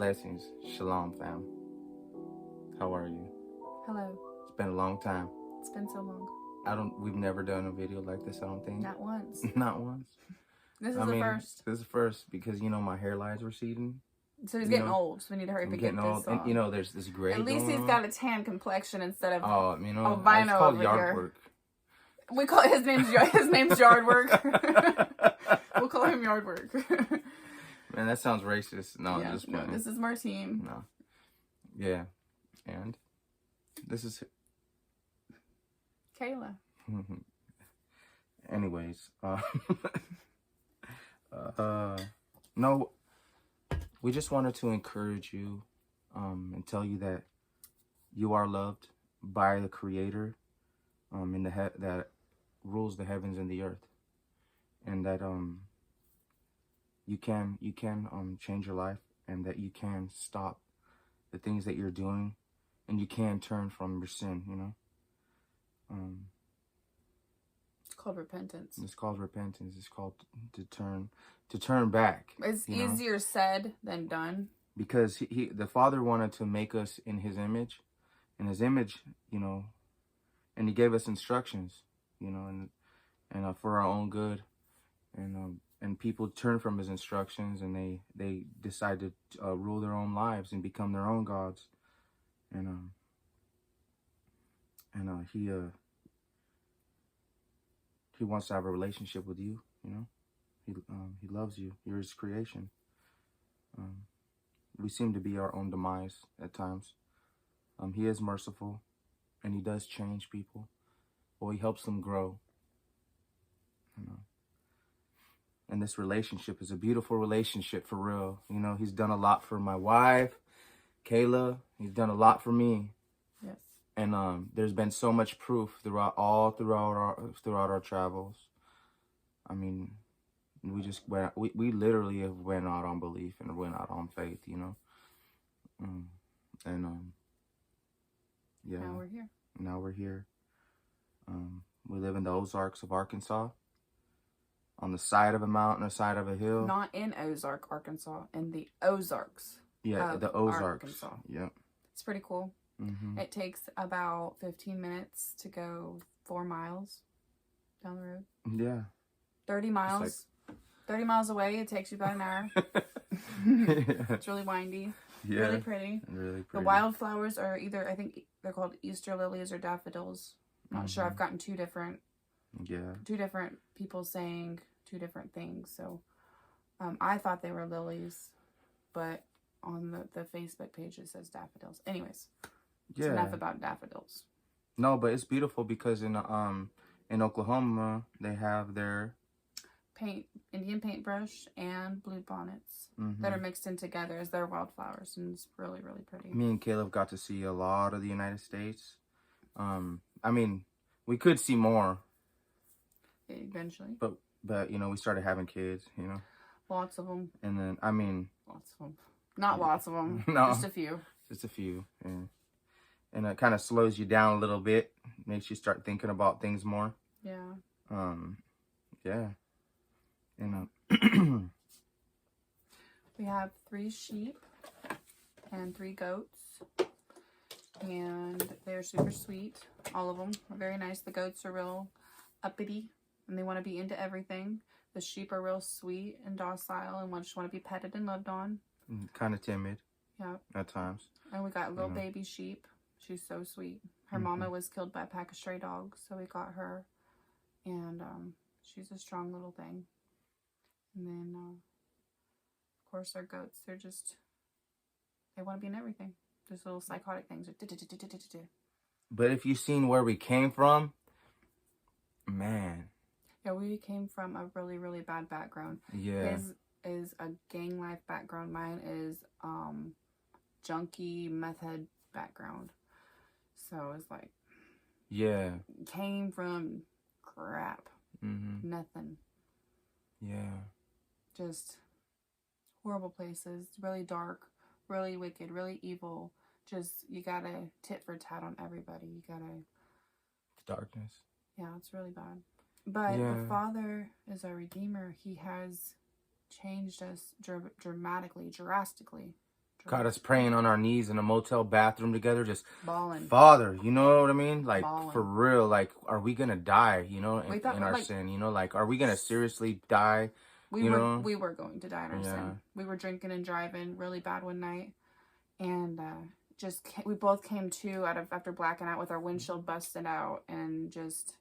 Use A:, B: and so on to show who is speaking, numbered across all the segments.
A: Blessings. Shalom, fam. How are you?
B: Hello.
A: It's been a long time.
B: It's been so long.
A: We've never done a video like this, I don't think.
B: Not once.
A: Not once.
B: This is the first.
A: This is the first because, my hairline's receding.
B: So he's getting old, so we need to hurry up and get this
A: old. And, there's this gray
B: At least he's got a tan complexion instead of albino
A: it's called
B: over
A: yard
B: here.
A: work.
B: We call his name's Yard Work. We'll call him Yard Work.
A: Man, that sounds racist. No,
B: yeah,
A: just
B: no, this is Martine.
A: No. Yeah. And this is
B: Kayla.
A: Anyways, no, we just wanted to encourage you, and tell you that you are loved by the Creator, that rules the heavens and the earth, and that you can change your life, and that you can stop the things that you're doing, and you can turn from your sin.
B: It's called repentance.
A: It's called repentance. It's called to turn back.
B: It's easier said than done.
A: Because the Father wanted to make us in His image, and He gave us instructions, and for our own good, and people turn from His instructions, and they decide to rule their own lives and become their own gods, and He wants to have a relationship with you. He loves you. You're His creation. We seem to be our own demise at times. He is merciful, and He does change people, but He helps them grow. And this relationship is a beautiful relationship for real. He's done a lot for my wife, Kayla. He's done a lot for me.
B: Yes.
A: And there's been so much proof throughout our travels. I mean, we literally have went out on belief and went out on faith, Yeah.
B: Now we're here.
A: Now we're here. We live in the Ozarks of Arkansas, on the side of a mountain or side of a hill.
B: Not in Ozark, Arkansas, in the Ozarks.
A: Yeah, the Ozarks.
B: Arkansas.
A: Yeah.
B: It's pretty cool.
A: Mm-hmm.
B: It takes about 15 minutes to go 4 miles down the road.
A: Yeah.
B: 30 miles. 30 miles away, it takes you about an hour. It's really windy.
A: Yeah.
B: Really pretty.
A: Really pretty.
B: The wildflowers are either, I think they're called Easter lilies or daffodils. Not sure. I've gotten two different people saying two different things. So I thought they were lilies, but on the Facebook page it says daffodils. Anyways, it's enough about daffodils.
A: No, but it's beautiful because in Oklahoma they have their
B: Indian paintbrush and bluebonnets that are mixed in together as their wildflowers, and it's really, really pretty.
A: Me and Caleb got to see a lot of the United States. I mean, we could see more
B: eventually,
A: but we started having kids,
B: lots of them,
A: and then
B: lots of them, not lots of them,
A: no,
B: just a few,
A: and it kind of slows you down a little bit, makes you start thinking about things more.
B: Yeah.
A: Yeah.
B: We have 3 sheep and 3 goats, and they're super sweet. All of them are very nice. The goats are real uppity, and they want to be into everything. The sheep are real sweet and docile, and just want to be petted and loved on.
A: Kind of timid.
B: Yeah.
A: At times.
B: And we got a little baby sheep. She's so sweet. Her mama was killed by a pack of stray dogs, so we got her, and she's a strong little thing. And then, of course, our goats, they want to be in everything. Just little psychotic things.
A: But if you've seen where we came from, man.
B: Yeah, we came from a really, really bad background.
A: Yeah.
B: His is a gang life background. Mine is junkie, meth head background. So it's like...
A: Yeah.
B: Came from crap. Nothing.
A: Yeah.
B: Just horrible places, really dark, really wicked, really evil. Just, you gotta tit for tat on everybody. You gotta...
A: Darkness.
B: Yeah, it's really bad. But the Father is our Redeemer. He has changed us drastically.
A: Got us praying on our knees in a motel bathroom together, just
B: bawling.
A: Father, you know what I mean? Like,
B: Bawling.
A: for real, like, are we gonna die, you know,
B: We thought,
A: in our
B: like,
A: sin, you know? Like, are we gonna seriously die,
B: we
A: you
B: were
A: know?
B: we were going to die in our
A: Yeah.
B: sin. We were drinking and driving really bad one night, and we both came to after blacking out with our windshield busted out, and just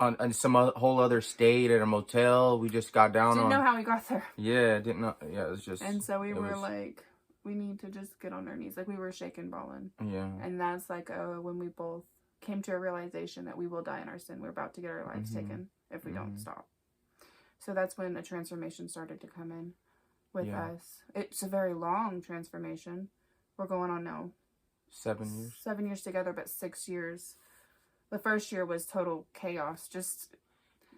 A: On some whole other state at a motel, we just got down
B: didn't
A: on.
B: know how we got there.
A: Yeah, didn't know. Yeah, it was just.
B: And so we were
A: was,
B: like, we need to just get on our knees. Like, we were shaking, bawling.
A: Yeah.
B: And that's like when we both came to a realization that we will die in our sin. We're about to get our lives taken if we don't stop. So that's when a transformation started to come in with us. It's a very long transformation. We're going on now
A: 7 years.
B: 7 years together, but 6 years. The first year was total chaos. Just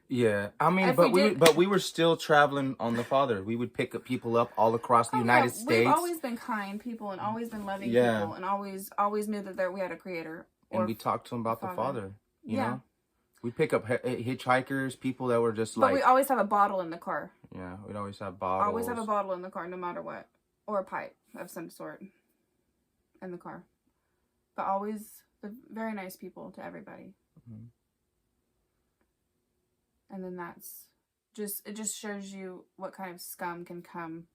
A: Yeah, I mean,
B: If
A: but
B: we did-
A: we were still traveling on the Father. We would pick up people up all across the United States.
B: We've always been kind people and always been loving
A: Yeah.
B: people and always knew that we had a creator.
A: And we talked to them about the Father. You
B: Yeah.
A: know, we pick up hitchhikers, people that were just
B: But
A: like.
B: we always have a bottle in the car.
A: Yeah, we'd always have bottles.
B: Always have a bottle in the car, no matter what, or a pipe of some sort in the car. But always very nice people to everybody.
A: Mm-hmm.
B: And then it just shows you what kind of scum can come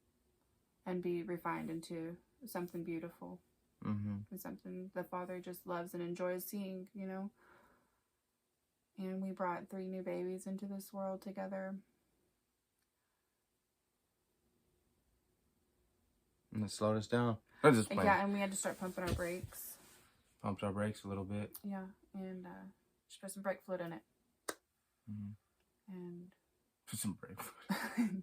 B: and be refined into something beautiful.
A: Mm-hmm.
B: And something the Father just loves and enjoys seeing, you know. And we brought 3 new babies into this world together.
A: And it slowed us down. I'm just playing.
B: Yeah, and we had to start pumping our brakes.
A: Pumped our brakes a little bit.
B: Yeah, and just put some brake fluid in it.
A: Mm-hmm.
B: And
A: Put some brake fluid.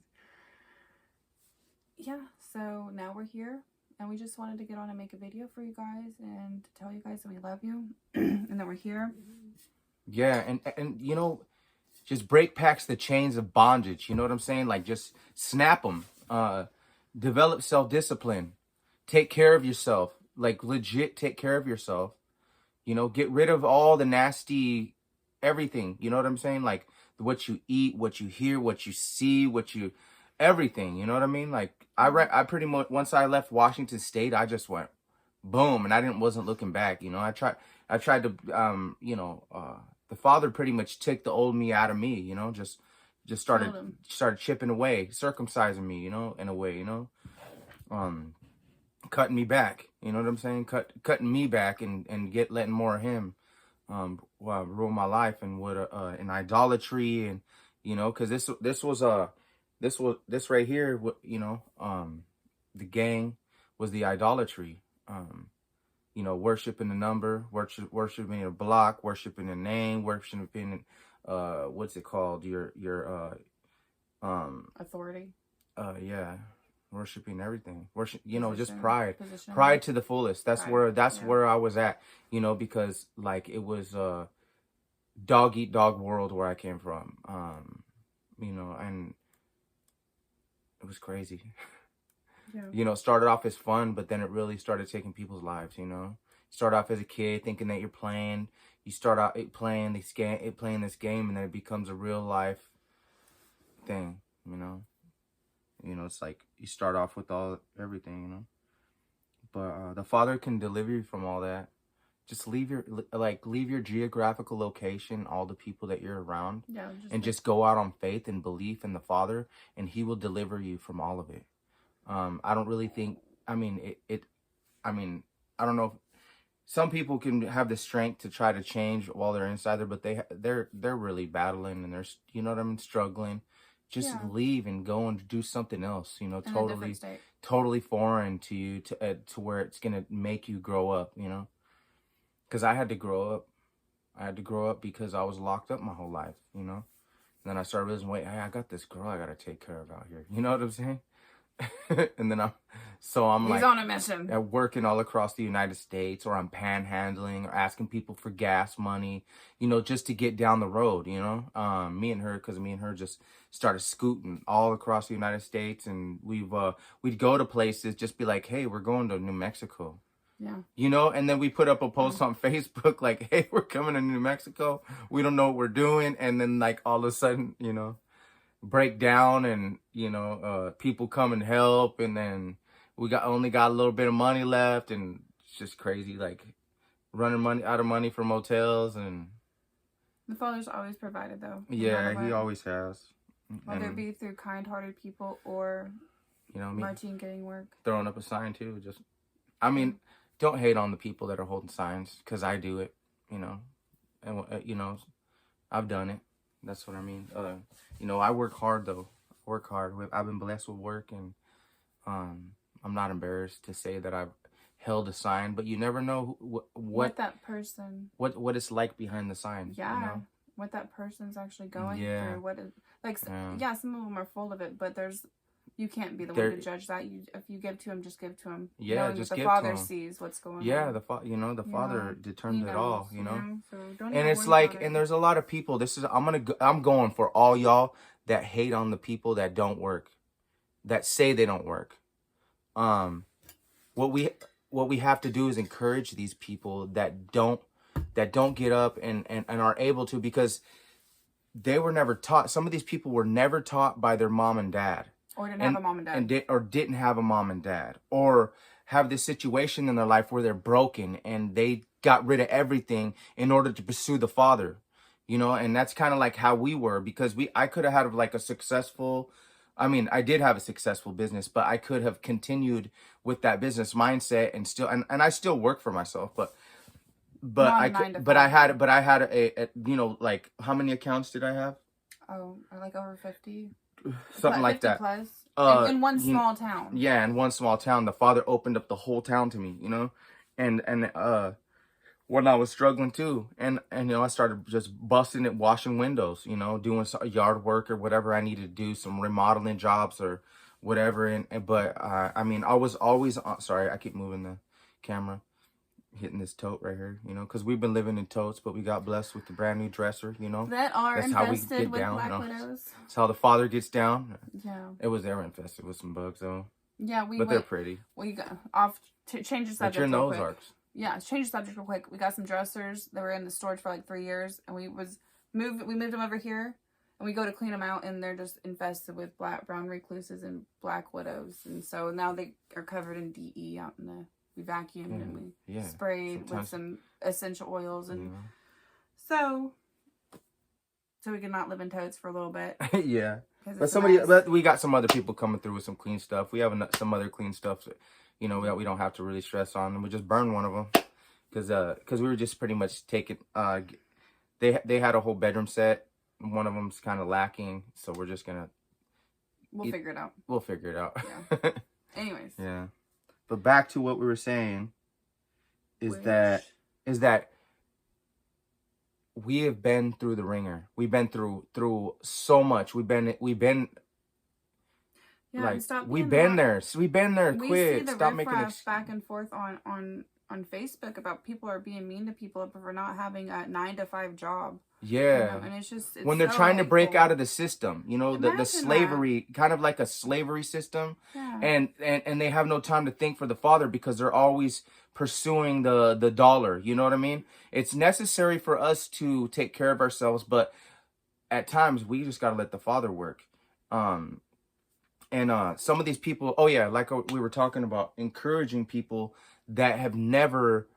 B: yeah, so now we're here. And we just wanted to get on and make a video for you guys and to tell you guys that we love you and that we're here.
A: Yeah, and you know, just break past the chains of bondage. You know what I'm saying? Like, just snap them. Develop self-discipline. Take care of yourself. Like, legit take care of yourself. You know, get rid of all the nasty everything. You know what I'm saying? Like, what you eat, what you hear, what you see, everything. You know what I mean? Like, I pretty much, once I left Washington State, I just went boom, and wasn't looking back. You know, I tried to, you know, the Father pretty much took the old me out of me. You know, just started chipping away, circumcising me. You know, in a way, you know, cutting me back. You know what I'm saying? Cutting me back and letting more of Him rule my life, and what in idolatry, and you know, because this right here, you know, the gang was the idolatry. You know, worshiping the number, worshiping a block, worshiping a name, worshiping what's it called? Your
B: Authority.
A: Yeah. Worshiping everything. You know,
B: Position,
A: just pride to the fullest. That's
B: pride,
A: where I was at, you know, because like it was dog eat dog world where I came from. You know, and it was crazy.
B: Yeah.
A: You know, it started off as fun, but then it really started taking people's lives, you know. Start off as a kid thinking that you're playing. You start out playing this game, and then it becomes a real life thing, you know. You know, it's like you start off with everything, you know. But the Father can deliver you from all that. Just leave your geographical location, all the people that you're around, just go out on faith and belief in the Father, and He will deliver you from all of it. I don't really think. I mean, I don't know. Some people can have the strength to try to change while they're inside there, but they're really battling, and they're, you know what I mean, struggling. Just leave and go and do something else. You know, totally foreign to you, to where it's gonna make you grow up. You know. Because I had to grow up. I had to grow up because I was locked up my whole life, you know? And then I started realizing, wait, hey, I got this girl I got to take care of out here. You know what I'm saying? And then he's like
B: on a mission.
A: Working all across the United States, or I'm panhandling, or asking people for gas money, you know, just to get down the road, you know? Me and her just started scooting all across the United States, and we'd go to places, just be like, hey, we're going to New Mexico.
B: Yeah.
A: You know, and then we put up a post on Facebook like, hey, we're coming to New Mexico. We don't know what we're doing. And then like all of a sudden, you know, break down, and, you know, people come and help. And then only got a little bit of money left, and it's just crazy, like running out of money for motels. And
B: The Father's always provided, though.
A: yeah, he always has.
B: Whether it
A: And,
B: be through kind-hearted people or
A: you know, me
B: Martine getting work.
A: throwing up a sign too. Just, I mean, don't hate on the people that are holding signs, because I do it, you know, and you know, I've done it. That's what I mean. You know, I work hard though. Work hard. I've been blessed with work, and I'm not embarrassed to say that I've held a sign. But you never know what
B: that person,
A: what it's like behind the sign.
B: yeah,
A: you know?
B: what that person's actually going
A: Yeah.
B: through. What is like?
A: Yeah.
B: Some of them are full of it, but you can't be the one to judge that. If you give to him, just give to him.
A: Yeah,
B: knowing
A: just
B: that the
A: give
B: Father
A: to him.
B: sees what's going on.
A: Yeah, the Father determined it all. You know,
B: So don't
A: and
B: even
A: it's
B: worry
A: like,
B: about it.
A: and there's a lot of people. I'm going for all y'all that hate on the people that don't work, that say they don't work. What we have to do is encourage these people that don't get up and are able to, because they were never taught. Some of these people were never taught by their mom and dad,
B: or didn't have a mom and dad,
A: or didn't have a mom and dad, or have this situation in their life where they're broken and they got rid of everything in order to pursue the Father, you know. And that's kind of like how we were, because I could have had like a successful, I mean, I did have a successful business, but I could have continued with that business mindset and still, and I still work for myself, but I had a you know, like, how many accounts did I have?
B: Oh, like over 50,
A: something like
B: 50
A: that.
B: plus. In one
A: you-
B: small town.
A: Yeah, in one small town. The Father opened up the whole town to me, you know, and when I was struggling too, and you know, I started just busting it, washing windows, you know, doing some yard work or whatever I needed to do, some remodeling jobs or whatever. But I mean, I was always sorry, I keep moving the camera, hitting this tote right here, you know, because we've been living in totes, but we got blessed with the brand new dresser, you know.
B: That are
A: That's how we
B: infested
A: get
B: with
A: down,
B: black
A: you know?
B: widows.
A: That's how the Father gets down.
B: Yeah.
A: They were infested with some bugs though.
B: Yeah,
A: but they're pretty.
B: We got off to change the subject.
A: But your
B: real
A: nose
B: quick.
A: arcs.
B: Yeah, change the subject real quick. We got some dressers that were in the storage for like 3 years, and we moved them over here, and we go to clean them out, and they're just infested with brown recluses and black widows, and so now they are covered in DE out in the. We vacuumed and we sprayed with some essential oils, and so we could not live in totes for a little bit.
A: Yeah, but we got some other people coming through with some clean stuff. We have some other clean stuff that, you know, we don't have to really stress on, and we just burned one of them because we were just pretty much taking. They had a whole bedroom set. One of them's kind of lacking, so we're just gonna.
B: We'll figure it out.
A: We'll figure it out.
B: Yeah. Anyways.
A: Yeah. But back to what we were saying is that we have been through the ringer. We've been through so much. We've been
B: yeah,
A: like
B: stop
A: we've been there. So we've been there.
B: We
A: Quit.
B: see the
A: Stop making
B: back and forth on Facebook about people are being mean to people for not having a 9-to-5 job.
A: Yeah,
B: you know, and it's
A: when they're trying to break out of the system, you know, the slavery, kind of like a slavery system, and they have no time to think for the Father because they're always pursuing the dollar. You know what I mean? It's necessary for us to take care of ourselves, but at times we just gotta let the Father work. And some of these people, oh yeah, like we were talking about, encouraging people that have never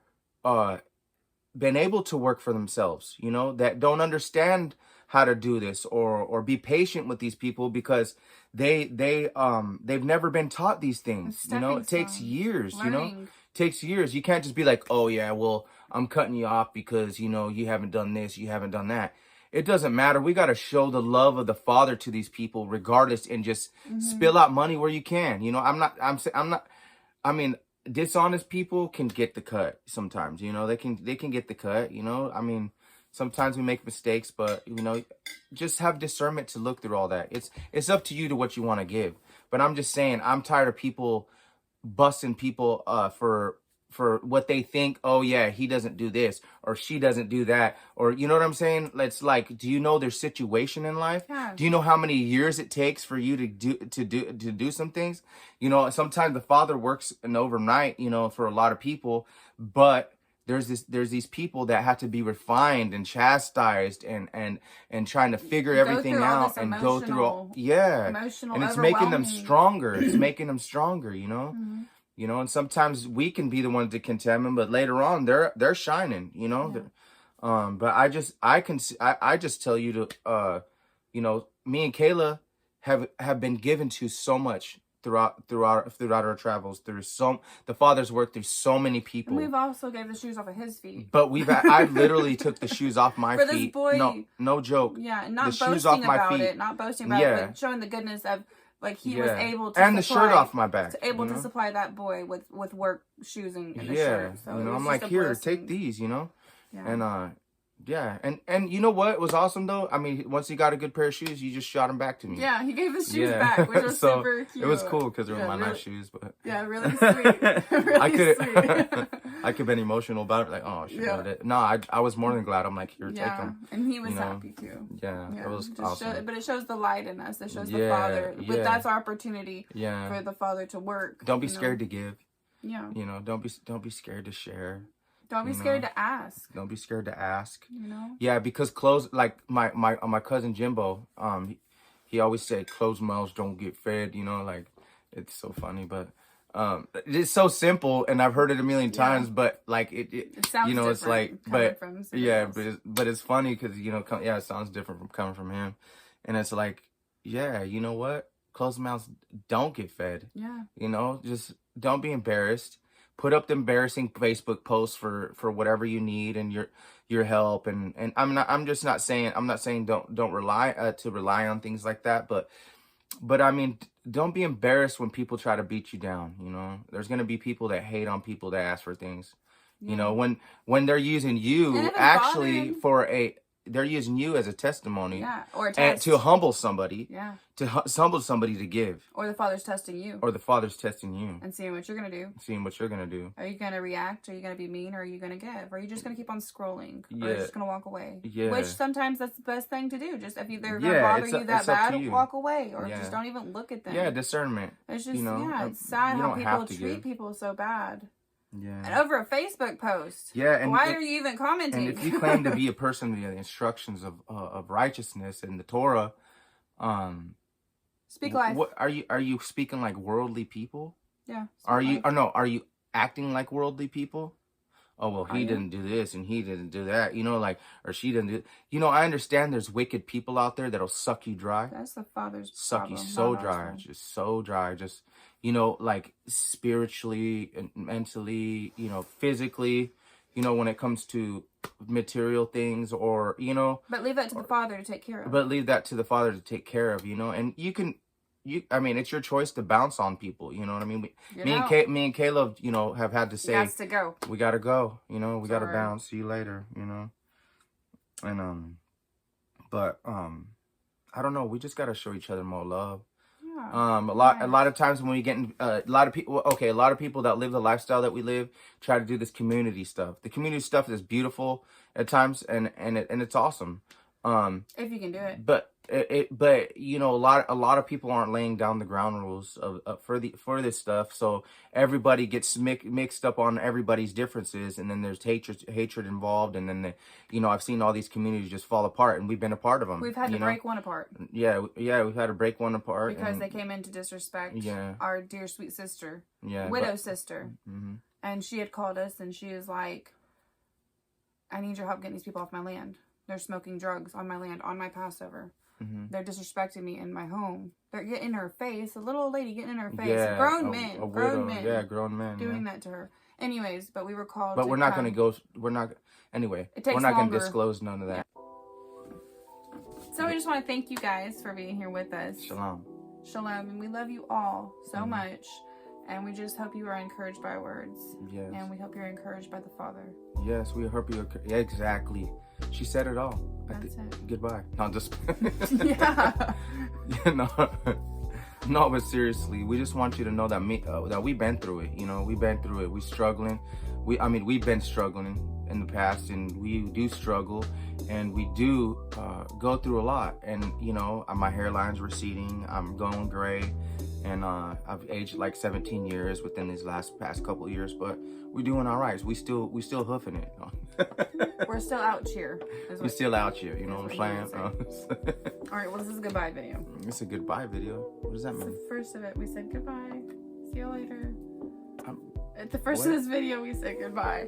A: been able to work for themselves, you know, that don't understand how to do this, or be patient with these people because they've never been taught these things. You know, it takes years, you know, takes years. You can't just be like, oh yeah, well, I'm cutting you off because, you know, you haven't done this, you haven't done that. It doesn't matter. We got to show the love of the Father to these people regardless, and just spill out money where you can. You know, I mean, dishonest people can get the cut sometimes, you know, they can get the cut, you know. I mean, sometimes we make mistakes, but, you know, just have discernment to look through all that. It's up to you to what you want to give. But I'm just saying, I'm tired of people busting people for what they think. Oh yeah, he doesn't do this or she doesn't do that, or, you know what I'm saying? It's like, do you know their situation in life?
B: Yeah.
A: Do you know how many years it takes for you to do some things? You know, sometimes the Father works an overnight, you know, for a lot of people, but there's these people that have to be refined and chastised and trying to figure everything out and go through all,
B: emotional,
A: and it's making them
B: overwhelming.
A: stronger. It's making them stronger, you know.
B: Mm-hmm.
A: You know, and sometimes we can be the ones to condemn them, but later on they're shining, you know.
B: Yeah.
A: But I just tell you to you know, me and Kayla have been given to so much throughout our travels. The Father's worked through so many people.
B: And we've also gave the shoes off of his feet.
A: But I literally took the shoes off my
B: For
A: feet.
B: This boy,
A: no joke.
B: Yeah, and not
A: the shoes
B: boasting
A: off my
B: about
A: feet.
B: it, not boasting about it, but showing the goodness of like he was able to
A: and the shirt off my back,
B: to supply that boy with work shoes and a shirt. So
A: you know, I'm like, here, take these, you know, and you know what? It was awesome though. I mean, once he got a good pair of shoes, you just shot them back to me.
B: Yeah, he gave his shoes back, which was
A: so
B: super cute.
A: It was cool because they were my nice shoes, but
B: really sweet. Really sweet.
A: I could have been emotional about it, like, oh, shit. No, I was more than glad. I'm like, here, take them.
B: And he was happy too.
A: Yeah, it was awesome.
B: But it shows the light in us. It shows the Father. But that's our opportunity. For the Father to work.
A: Don't be scared to give.
B: Yeah.
A: You know, don't be scared to share.
B: Don't be scared to ask.
A: Don't be scared to ask.
B: You know?
A: Yeah, because clothes, like my cousin Jimbo, he always said closed mouths don't get fed, you know, like it's so funny, but it's so simple and I've heard it a million times, but like it
B: sounds,
A: you know, it's like, but
B: but
A: it's funny because, you know, it sounds different from coming from him. And it's like, yeah, you know what? Closed mouths don't get fed.
B: Yeah.
A: You know, just don't be embarrassed. Put up the embarrassing Facebook posts for whatever you need and your help, and I'm not saying don't rely on things like that, but I mean, don't be embarrassed when people try to beat you down. You know, there's gonna be people that hate on people that ask for things. You know, when they're using you they're using you as a testimony,
B: or a test.
A: To humble somebody, to humble somebody to give,
B: or the Father's testing you,
A: and
B: seeing what you're gonna do. Are you gonna react? Are you gonna be mean? Or are you gonna give? Or are you just gonna keep on scrolling? Or are you just gonna walk away? Which sometimes that's the best thing to do. Just if they're gonna bother you that bad, walk away, or just don't even look at them.
A: Discernment.
B: It's just it's sad how people treat people so bad. And over a Facebook post.
A: And
B: why are you even commenting?
A: And if you claim to be a person of the instructions of righteousness and the Torah,
B: speak life.
A: What are you speaking like worldly people?
B: Yeah.
A: Are you acting like worldly people? Oh, well, he didn't do this and he didn't do that, you know, like, or she didn't do, you know, I understand there's wicked people out there that'll suck you dry.
B: That's the Father's
A: suck
B: problem,
A: you so dry, just so dry, just, you know, like spiritually and mentally, you know, physically, you know, when it comes to material things, or, you know.
B: But leave that to the Father to take care of.
A: But leave that to the Father to take care of, you know, and I mean, it's your choice to bounce on people, you know what I mean? Me and Caleb, you know, have had to say, we gotta go, you know, we gotta bounce, see you later, you know? And, but, I don't know, we just gotta show each other more love.
B: Yeah.
A: A lot of times when we get in, a lot of people that live the lifestyle that we live try to do this community stuff. The community stuff is beautiful at times, and it's awesome.
B: If you can do it.
A: But you know, a lot of people aren't laying down the ground rules for this stuff, so everybody gets mixed up on everybody's differences, and then there's hatred involved, and then you know, I've seen all these communities just fall apart, and we've been a part of them.
B: We've had to break one apart.
A: Yeah, we've had to break one apart
B: because they came in to disrespect our dear sweet sister, widow sister, and she had called us, and she was like, "I need your help getting these people off my land. They're smoking drugs on my land on my Passover." They're disrespecting me in my home. They're getting in her face. A little old lady getting in her face. Grown men.
A: Yeah, grown men.
B: Doing that to her. Anyways, but we were called.
A: But we're not going to go. Anyway, we're not going to disclose none of that.
B: So we just want to thank you guys for being here with us.
A: Shalom.
B: Shalom. And we love you all so much. And we just hope you are encouraged by our words.
A: Yes.
B: And we hope you're encouraged by the Father.
A: Yes, we hope you. Exactly. She said it all.
B: That's it.
A: Goodbye. No, just.
B: Yeah.
A: No, but seriously, we just want you to know that that we've been through it. You know, we've been through it. We're struggling. We've been struggling in the past, and we do struggle, and we do go through a lot. And you know, my hairline's receding. I'm going gray. And I've aged like 17 years within these past couple of years, but we're doing all right. We still hoofing it.
B: We're still out here.
A: We're still out here. You know what I'm saying?
B: All right. Well, this is a goodbye video.
A: It's a goodbye video. What does that
B: It's
A: mean?
B: the first of it. We said goodbye. See you later.
A: Um,
B: At the first
A: what?
B: of this video, we said goodbye.